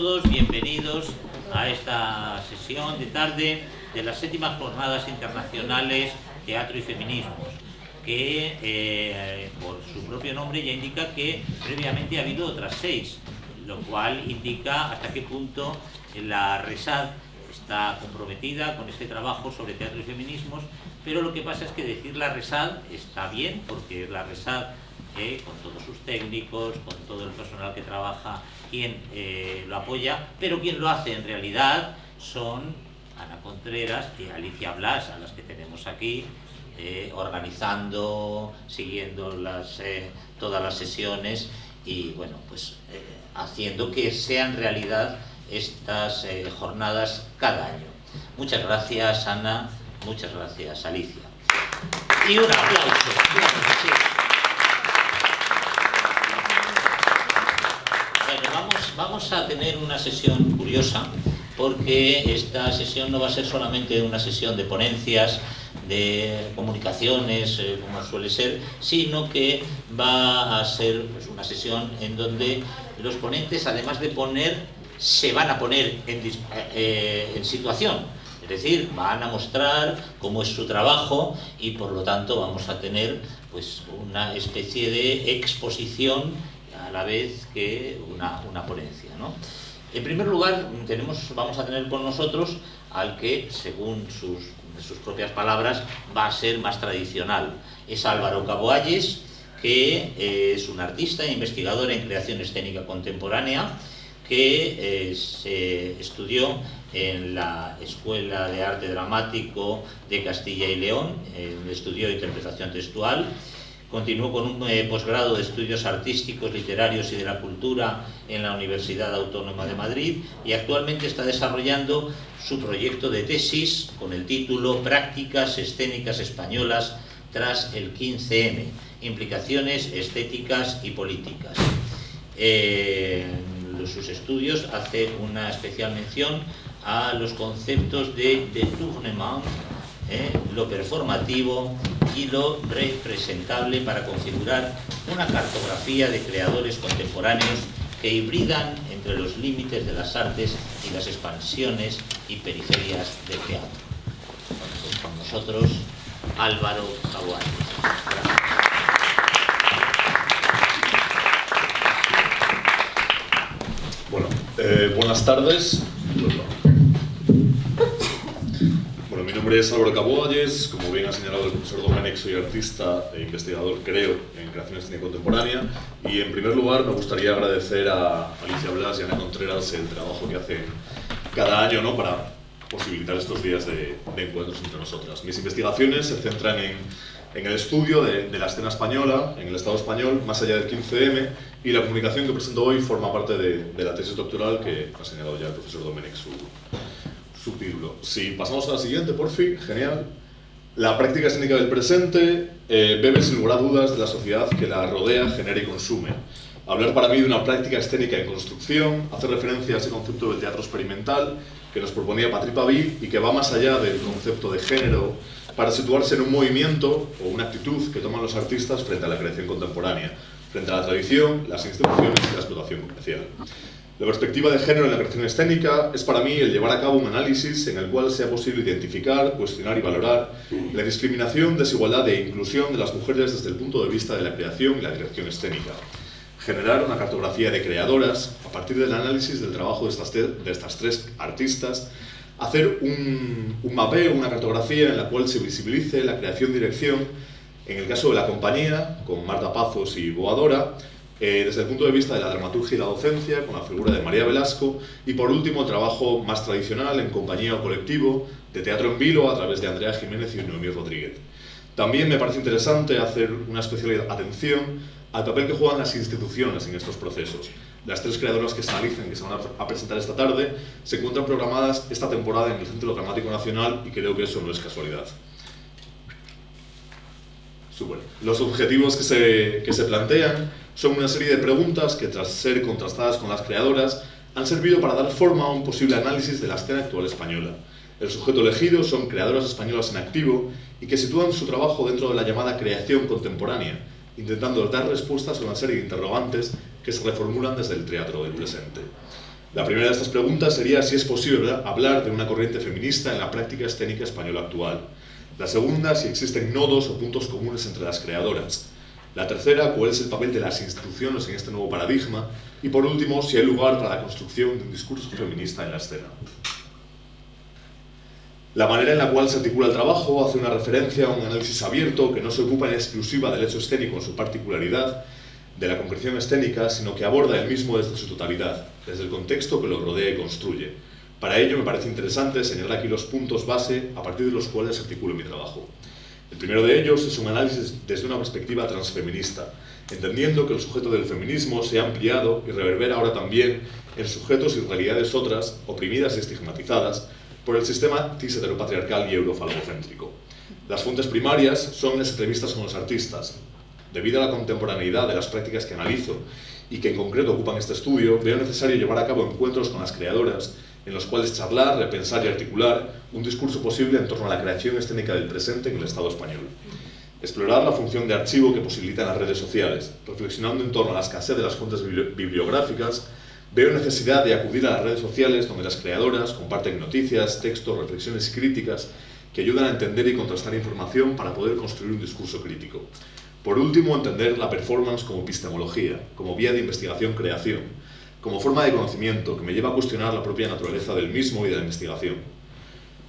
Todos bienvenidos a esta sesión de tarde de las 7ª Jornadas Internacionales Teatro y Feminismos, que por su propio nombre ya indica que previamente ha habido otras 6, lo cual indica hasta qué punto la RESAD está comprometida con este trabajo sobre teatro y feminismos. Pero lo que pasa es que decir la RESAD está bien, porque es la RESAD con todos sus técnicos, con todo el personal que trabaja, quien lo apoya, pero quien lo hace en realidad son Ana Contreras y Alicia Blas, a las que tenemos aquí organizando, siguiendo todas las sesiones y bueno, pues haciendo que sean realidad estas jornadas cada año. Muchas gracias, Ana, muchas gracias, Alicia. Y un aplauso. Sí. Bueno, vamos a tener una sesión curiosa, porque esta sesión no va a ser solamente una sesión de ponencias, de comunicaciones, como suele ser, sino que va a ser pues, una sesión en donde los ponentes, además de se van a poner en situación. Es decir, van a mostrar cómo es su trabajo y por lo tanto vamos a tener pues, una especie de exposición a la vez que una ponencia, ¿no? En primer lugar, vamos a tener con nosotros al que, según sus propias palabras, va a ser más tradicional. Es Álvaro Caboalles, que es un artista e investigador en creación escénica contemporánea, que se estudió en la Escuela de Arte Dramático de Castilla y León, estudió interpretación textual. Continuó con un posgrado de estudios artísticos, literarios y de la cultura en la Universidad Autónoma de Madrid y actualmente está desarrollando su proyecto de tesis con el título Prácticas escénicas españolas tras el 15M, implicaciones estéticas y políticas. En sus estudios hace una especial mención a los conceptos de détournement, lo performativo y lo representable para configurar una cartografía de creadores contemporáneos que hibridan entre los límites de las artes y las expansiones y periferias del teatro. Bueno, con nosotros Álvaro Caboalles. Gracias. Bueno, buenas tardes. Bueno, mi nombre es Álvaro Caboalles, como bien ha señalado el profesor Domènech, soy artista e investigador, creo, en creación escénica contemporánea, y en primer lugar me gustaría agradecer a Alicia Blas y a Ana Contreras el trabajo que hacen cada año, ¿no?, para posibilitar estos días de encuentros entre nosotras. Mis investigaciones se centran en el estudio de la escena española, en el Estado español, más allá del 15M, y la comunicación que presento hoy forma parte de la tesis doctoral que ha señalado ya el profesor Domènech su título. Si pasamos a la siguiente, por fin, genial. La práctica escénica del presente bebe sin lugar a dudas de la sociedad que la rodea, genera y consume. Hablar para mí de una práctica escénica en construcción hace referencia a ese concepto del teatro experimental que nos proponía Patrick Pavis y que va más allá del concepto de género para situarse en un movimiento o una actitud que toman los artistas frente a la creación contemporánea, frente a la tradición, las instituciones y la explotación comercial. La perspectiva de género en la creación escénica es para mí el llevar a cabo un análisis en el cual sea posible identificar, cuestionar y valorar la discriminación, desigualdad e inclusión de las mujeres desde el punto de vista de la creación y la dirección escénica. Generar una cartografía de creadoras a partir del análisis del trabajo de estas 3 artistas, hacer un mapeo, una cartografía en la cual se visibilice la creación-dirección, en el caso de la compañía, con Marta Pazos y Boadora, desde el punto de vista de la dramaturgia y la docencia, con la figura de María Velasco, y por último, el trabajo más tradicional en compañía o colectivo, de teatro en vilo, a través de Andrea Jiménez y Noemí Rodríguez. También me parece interesante hacer una especial atención al papel que juegan las instituciones en estos procesos. Las 3 creadoras que se analizan, que se van a presentar esta tarde, se encuentran programadas esta temporada en el Centro Dramático Nacional y creo que eso no es casualidad. Los objetivos que se plantean son una serie de preguntas que, tras ser contrastadas con las creadoras, han servido para dar forma a un posible análisis de la escena actual española. El sujeto elegido son creadoras españolas en activo y que sitúan su trabajo dentro de la llamada creación contemporánea, intentando dar respuestas a una serie de interrogantes que se reformulan desde el teatro del presente. La primera de estas preguntas sería si es posible hablar de una corriente feminista en la práctica escénica española actual. La segunda, si existen nodos o puntos comunes entre las creadoras. La tercera, cuál es el papel de las instituciones en este nuevo paradigma. Y por último, si hay lugar para la construcción de un discurso feminista en la escena. La manera en la cual se articula el trabajo hace una referencia a un análisis abierto que no se ocupa en exclusiva del hecho escénico en su particularidad, de la concreción escénica, sino que aborda el mismo desde su totalidad, desde el contexto que lo rodea y construye. Para ello me parece interesante señalar aquí los puntos base a partir de los cuales articulo mi trabajo. El primero de ellos es un análisis desde una perspectiva transfeminista, entendiendo que el sujeto del feminismo se ha ampliado y reverbera ahora también en sujetos y realidades otras, oprimidas y estigmatizadas, por el sistema cis-heteropatriarcal y eurofalocéntrico. Las fuentes primarias son las entrevistas con los artistas. Debido a la contemporaneidad de las prácticas que analizo y que en concreto ocupan este estudio, veo necesario llevar a cabo encuentros con las creadoras en los cuales charlar, repensar y articular un discurso posible en torno a la creación escénica del presente en el Estado español. Explorar la función de archivo que posibilitan las redes sociales, reflexionando en torno a la escasez de las fuentes bibliográficas. Veo necesidad de acudir a las redes sociales donde las creadoras comparten noticias, textos, reflexiones y críticas que ayudan a entender y contrastar información para poder construir un discurso crítico. Por último, entender la performance como epistemología, como vía de investigación-creación, como forma de conocimiento que me lleva a cuestionar la propia naturaleza del mismo y de la investigación.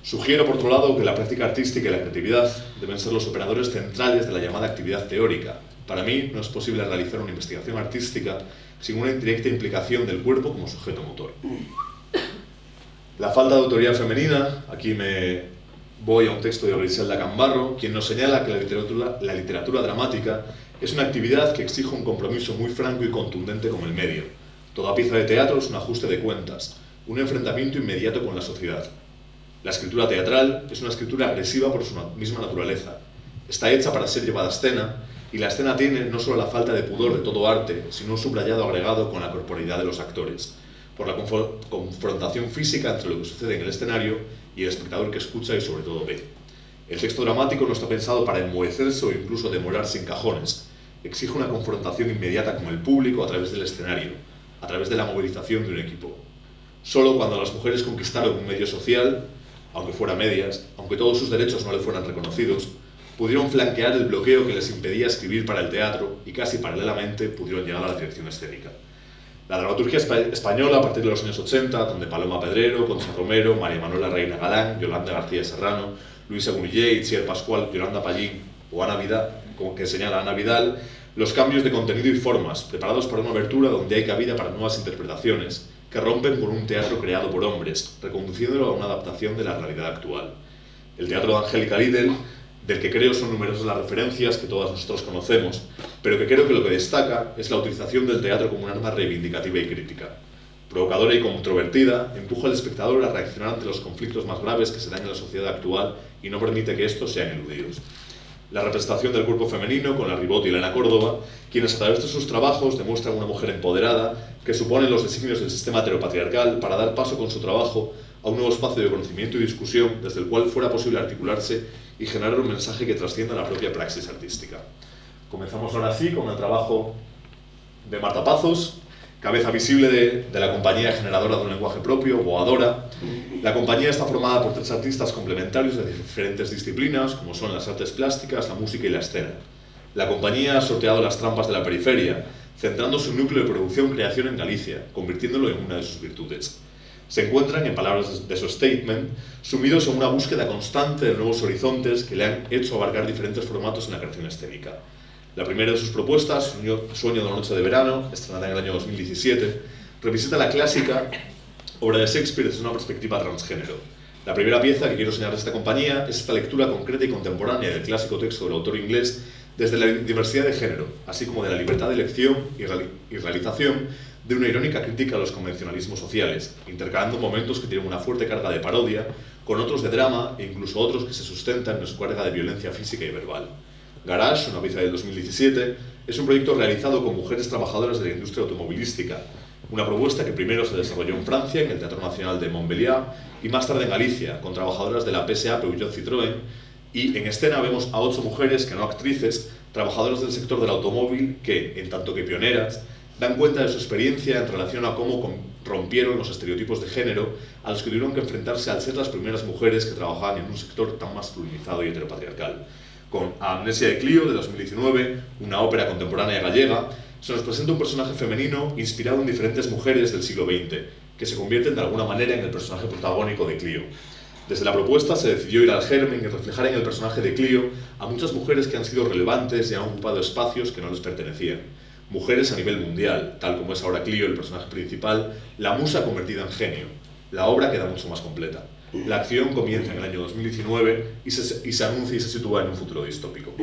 Sugiero, por otro lado, que la práctica artística y la creatividad deben ser los operadores centrales de la llamada actividad teórica. Para mí, no es posible realizar una investigación artística sin una directa implicación del cuerpo como sujeto motor. La falta de autoridad femenina, aquí me voy a un texto de Griselda Cambarro, quien nos señala que la literatura dramática es una actividad que exige un compromiso muy franco y contundente con el medio. Toda pieza de teatro es un ajuste de cuentas, un enfrentamiento inmediato con la sociedad. La escritura teatral es una escritura agresiva por su misma naturaleza. Está hecha para ser llevada a escena, y la escena tiene no solo la falta de pudor de todo arte, sino un subrayado agregado con la corporeidad de los actores, por la confrontación física entre lo que sucede en el escenario y el espectador que escucha y sobre todo ve. El texto dramático no está pensado para enmohecerse o incluso demorarse en cajones. Exige una confrontación inmediata con el público a través del escenario, a través de la movilización de un equipo. Solo cuando las mujeres conquistaron un medio social, aunque fuera medias, aunque todos sus derechos no le fueran reconocidos, pudieron flanquear el bloqueo que les impedía escribir para el teatro y casi paralelamente pudieron llegar a la dirección escénica. La dramaturgia española a partir de los años 80, donde Paloma Pedrero, Concha Romero, María Manuela Reina Galán, Yolanda García Serrano, Luisa Gunillé, Itziar Pascual, Yolanda Pallín o Ana Vidal, como que señala Ana Vidal, los cambios de contenido y formas, preparados para una abertura donde hay cabida para nuevas interpretaciones, que rompen con un teatro creado por hombres, reconduciéndolo a una adaptación de la realidad actual. El teatro de Angélica Lidl, del que creo son numerosas las referencias que todos nosotros conocemos, pero que creo que lo que destaca es la utilización del teatro como un arma reivindicativa y crítica. Provocadora y controvertida, empuja al espectador a reaccionar ante los conflictos más graves que se dan en la sociedad actual y no permite que estos sean eludidos. La representación del cuerpo femenino con la Ribot y Elena Córdoba, quienes a través de sus trabajos demuestran una mujer empoderada que supone los designios del sistema heteropatriarcal para dar paso con su trabajo a un nuevo espacio de conocimiento y discusión desde el cual fuera posible articularse y generar un mensaje que trascienda la propia praxis artística. Comenzamos ahora sí con el trabajo de Marta Pazos, cabeza visible de la compañía generadora de un lenguaje propio, Boadora. La compañía está formada por 3 artistas complementarios de diferentes disciplinas, como son las artes plásticas, la música y la escena. La compañía ha sorteado las trampas de la periferia, centrando su núcleo de producción-creación en Galicia, convirtiéndolo en una de sus virtudes. Se encuentran, en palabras de su statement, sumidos en una búsqueda constante de nuevos horizontes que le han hecho abarcar diferentes formatos en la creación escénica. La primera de sus propuestas, Sueño de una noche de verano, estrenada en el año 2017, revisita la clásica obra de Shakespeare desde una perspectiva transgénero. La primera pieza que quiero señalar de esta compañía es esta lectura concreta y contemporánea del clásico texto del autor inglés desde la diversidad de género, así como de la libertad de elección y realización de una irónica crítica a los convencionalismos sociales, intercalando momentos que tienen una fuerte carga de parodia con otros de drama e incluso otros que se sustentan en su carga de violencia física y verbal. Garage, una pieza del 2017, es un proyecto realizado con mujeres trabajadoras de la industria automovilística, una propuesta que primero se desarrolló en Francia, en el Teatro Nacional de Montbéliard, y más tarde en Galicia, con trabajadoras de la PSA Peugeot Citroën, y en escena vemos a 8 mujeres, que no actrices, trabajadoras del sector del automóvil que, en tanto que pioneras, dan cuenta de su experiencia en relación a cómo rompieron los estereotipos de género a los que tuvieron que enfrentarse al ser las primeras mujeres que trabajaban en un sector tan masculinizado y heteropatriarcal. Con Amnesia de Clio, de 2019, una ópera contemporánea gallega, se nos presenta un personaje femenino inspirado en diferentes mujeres del siglo XX, que se convierten de alguna manera en el personaje protagónico de Clio. Desde la propuesta se decidió ir al germen y reflejar en el personaje de Clio a muchas mujeres que han sido relevantes y han ocupado espacios que no les pertenecían. Mujeres a nivel mundial, tal como es ahora Clio, el personaje principal, la musa convertida en genio. La obra queda mucho más completa. La acción comienza en el año 2019 y se anuncia y se sitúa en un futuro distópico.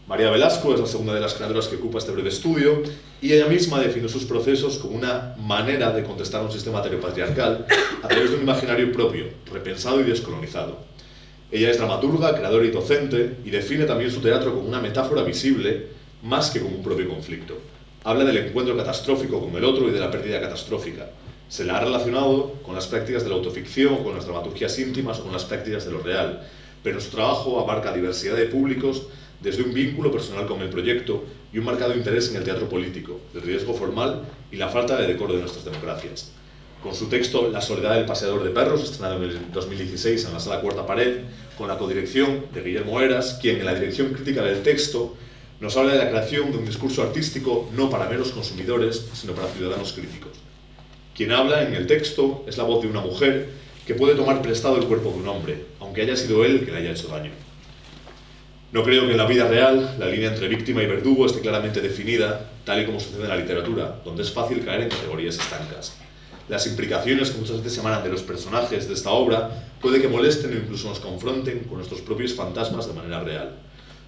María Velasco es la segunda de las creadoras que ocupa este breve estudio y ella misma define sus procesos como una manera de contestar a un sistema heteropatriarcal a través de un imaginario propio, repensado y descolonizado. Ella es dramaturga, creadora y docente y define también su teatro como una metáfora visible más que como un propio conflicto. Habla del encuentro catastrófico con el otro y de la pérdida catastrófica. Se la ha relacionado con las prácticas de la autoficción, con las dramaturgias íntimas o con las prácticas de lo real, pero en su trabajo abarca diversidad de públicos desde un vínculo personal con el proyecto y un marcado interés en el teatro político, el riesgo formal y la falta de decoro de nuestras democracias. Con su texto La soledad del paseador de perros, estrenado en el 2016 en la Sala Cuarta Pared, con la codirección de Guillermo Heras, quien en la dirección crítica del texto nos habla de la creación de un discurso artístico no para meros consumidores, sino para ciudadanos críticos. Quien habla en el texto es la voz de una mujer que puede tomar prestado el cuerpo de un hombre, aunque haya sido él el que le haya hecho daño. No creo que en la vida real la línea entre víctima y verdugo esté claramente definida, tal y como sucede en la literatura, donde es fácil caer en categorías estancas. Las implicaciones que muchas veces emanan de los personajes de esta obra puede que molesten o incluso nos confronten con nuestros propios fantasmas de manera real.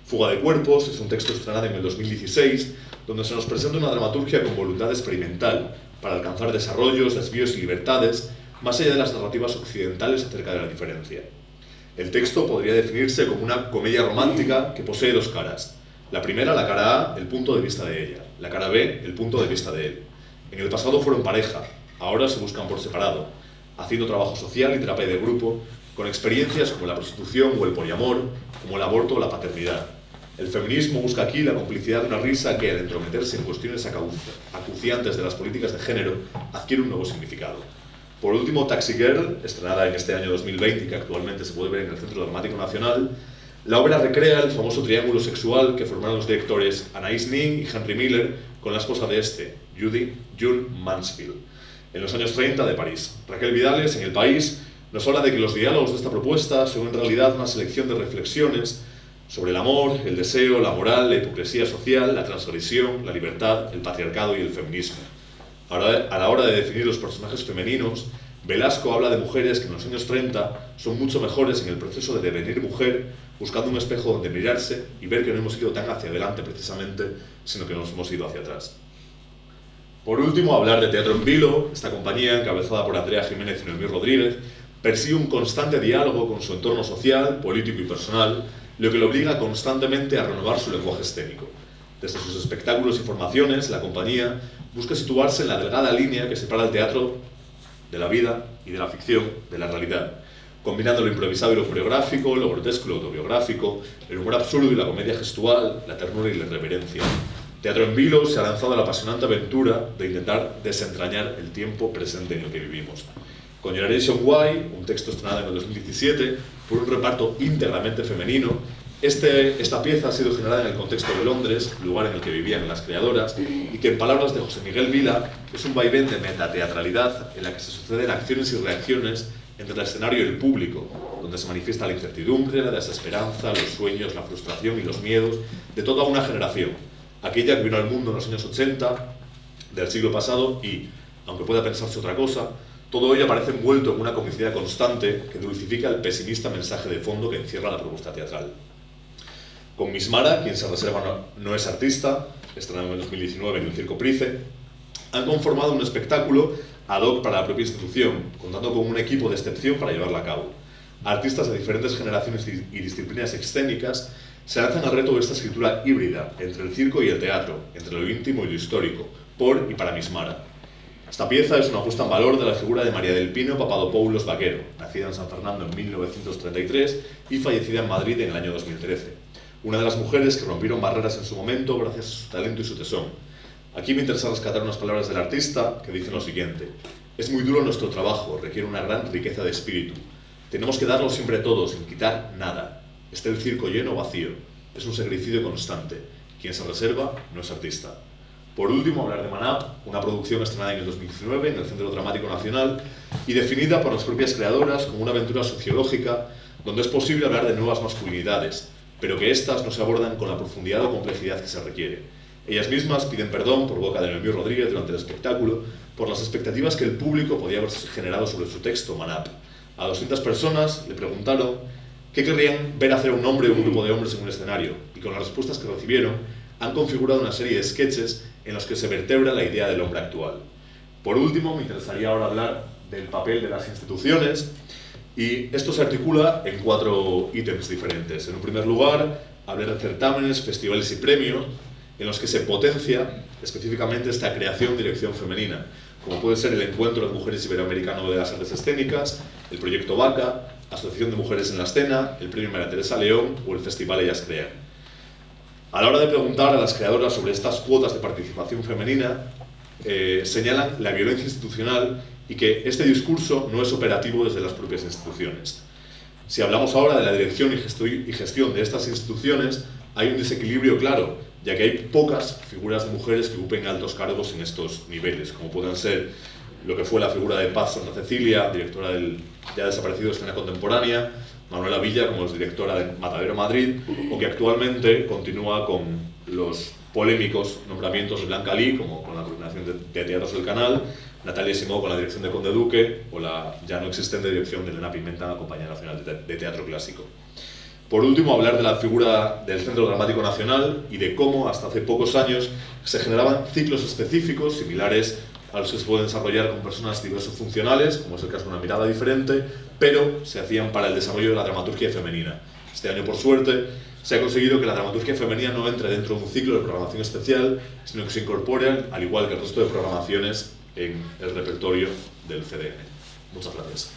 Fuga de cuerpos es un texto estrenado en el 2016, donde se nos presenta una dramaturgia con voluntad experimental para alcanzar desarrollos, desvíos y libertades, más allá de las narrativas occidentales acerca de la diferencia. El texto podría definirse como una comedia romántica que posee dos caras. La primera, la cara A, el punto de vista de ella. La cara B, el punto de vista de él. En el pasado fueron pareja, ahora se buscan por separado, haciendo trabajo social y terapia de grupo, con experiencias como la prostitución o el poliamor, como el aborto o la paternidad. El feminismo busca aquí la complicidad de una risa que, al entrometerse en cuestiones acuciantes de las políticas de género, adquiere un nuevo significado. Por último, Taxi Girl, estrenada en este año 2020 y que actualmente se puede ver en el Centro Dramático Nacional, la obra recrea el famoso triángulo sexual que formaron los directores Anais Nin y Henry Miller con la esposa de este, June Mansfield, en los años 30 de París. Raquel Vidales, en El País, nos habla de que los diálogos de esta propuesta son en realidad una selección de reflexiones sobre el amor, el deseo, la moral, la hipocresía social, la transgresión, la libertad, el patriarcado y el feminismo. A la hora de definir los personajes femeninos, Velasco habla de mujeres que en los años 30 son mucho mejores en el proceso de devenir mujer, buscando un espejo donde mirarse y ver que no hemos ido tan hacia adelante precisamente, sino que nos hemos ido hacia atrás. Por último, hablar de Teatro en Vilo. Esta compañía, encabezada por Andrea Jiménez y Noemí Rodríguez, persigue un constante diálogo con su entorno social, político y personal, lo que le obliga constantemente a renovar su lenguaje escénico. Desde sus espectáculos y formaciones, la compañía busca situarse en la delgada línea que separa el teatro de la vida y de la ficción de la realidad, combinando lo improvisado y lo coreográfico, lo grotesco y lo autobiográfico, el humor absurdo y la comedia gestual, la ternura y la irreverencia. Teatro en Vilo se ha lanzado a la apasionante aventura de intentar desentrañar el tiempo presente en el que vivimos. Con Generation Y, un texto estrenado en el 2017, por un reparto íntegramente femenino, esta pieza ha sido generada en el contexto de Londres, lugar en el que vivían las creadoras, y que en palabras de José Miguel Vila es un vaivén de metateatralidad en la que se suceden acciones y reacciones entre el escenario y el público, donde se manifiesta la incertidumbre, la desesperanza, los sueños, la frustración y los miedos de toda una generación, aquella que vino al mundo en los años 80 del siglo pasado y, aunque pueda pensarse otra cosa, todo ello aparece envuelto en una comicidad constante que dulcifica el pesimista mensaje de fondo que encierra la propuesta teatral. Con Miss Mara, quien se reserva no es artista, estrenado en 2019 en el Circo Price, han conformado un espectáculo ad hoc para la propia institución, contando con un equipo de excepción para llevarla a cabo. Artistas de diferentes generaciones y disciplinas escénicas se lanzan al reto de esta escritura híbrida entre el circo y el teatro, entre lo íntimo y lo histórico, por y para Miss Mara. Esta pieza es una puesta en valor de la figura de María del Pino Papadopoulos Vaquero, nacida en San Fernando en 1933 y fallecida en Madrid en el año 2013. Una de las mujeres que rompieron barreras en su momento gracias a su talento y su tesón. Aquí me interesa rescatar unas palabras del artista que dicen lo siguiente: es muy duro nuestro trabajo, requiere una gran riqueza de espíritu. Tenemos que darlo siempre todo, sin quitar nada. Esté el circo lleno o vacío. Es un sacrificio constante. Quien se reserva no es artista. Por último, hablar de Manap, una producción estrenada en el 2019 en el Centro Dramático Nacional y definida por las propias creadoras como una aventura sociológica donde es posible hablar de nuevas masculinidades, pero que éstas no se abordan con la profundidad o complejidad que se requiere. Ellas mismas piden perdón por boca de Noemí Rodríguez durante el espectáculo por las expectativas que el público podía haber generado sobre su texto, Manap. A 200 personas le preguntaron qué querrían ver hacer un hombre o un grupo de hombres en un escenario, y con las respuestas que recibieron han configurado una serie de sketches en los que se vertebra la idea del hombre actual. Por último, me interesaría ahora hablar del papel de las instituciones, y esto se articula en 4 ítems diferentes. En un primer lugar, hablar de certámenes, festivales y premios, en los que se potencia específicamente esta creación de dirección femenina, como puede ser el Encuentro de Mujeres Iberoamericano de las Artes Escénicas, el Proyecto Vaca, Asociación de Mujeres en la Escena, el Premio María Teresa León o el Festival Ellas Crean. A la hora de preguntar a las creadoras sobre estas cuotas de participación femenina, señalan la violencia institucional y que este discurso no es operativo desde las propias instituciones. Si hablamos ahora de la dirección y gestión de estas instituciones, hay un desequilibrio claro, ya que hay pocas figuras de mujeres que ocupen altos cargos en estos niveles, como pueden ser lo que fue la figura de Paz Santa Cecilia, directora del ya desaparecido Escena Contemporánea, Manuela Villa como es directora de Matadero Madrid, o que actualmente continúa con los polémicos nombramientos de Blanca Lee, como con la coordinación de Teatros del Canal, Natalia Simó con la dirección de Conde Duque, o la ya no existente dirección de Elena Pimenta, la Compañía Nacional de Teatro Clásico. Por último, hablar de la figura del Centro Dramático Nacional y de cómo, hasta hace pocos años, se generaban ciclos específicos similares a los que se pueden desarrollar con personas diversofuncionales, como es el caso de Una Mirada Diferente, pero se hacían para el desarrollo de la dramaturgia femenina. Este año, por suerte, se ha conseguido que la dramaturgia femenina no entre dentro de un ciclo de programación especial, sino que se incorpore, al igual que el resto de programaciones, en el repertorio del CDN. Muchas gracias.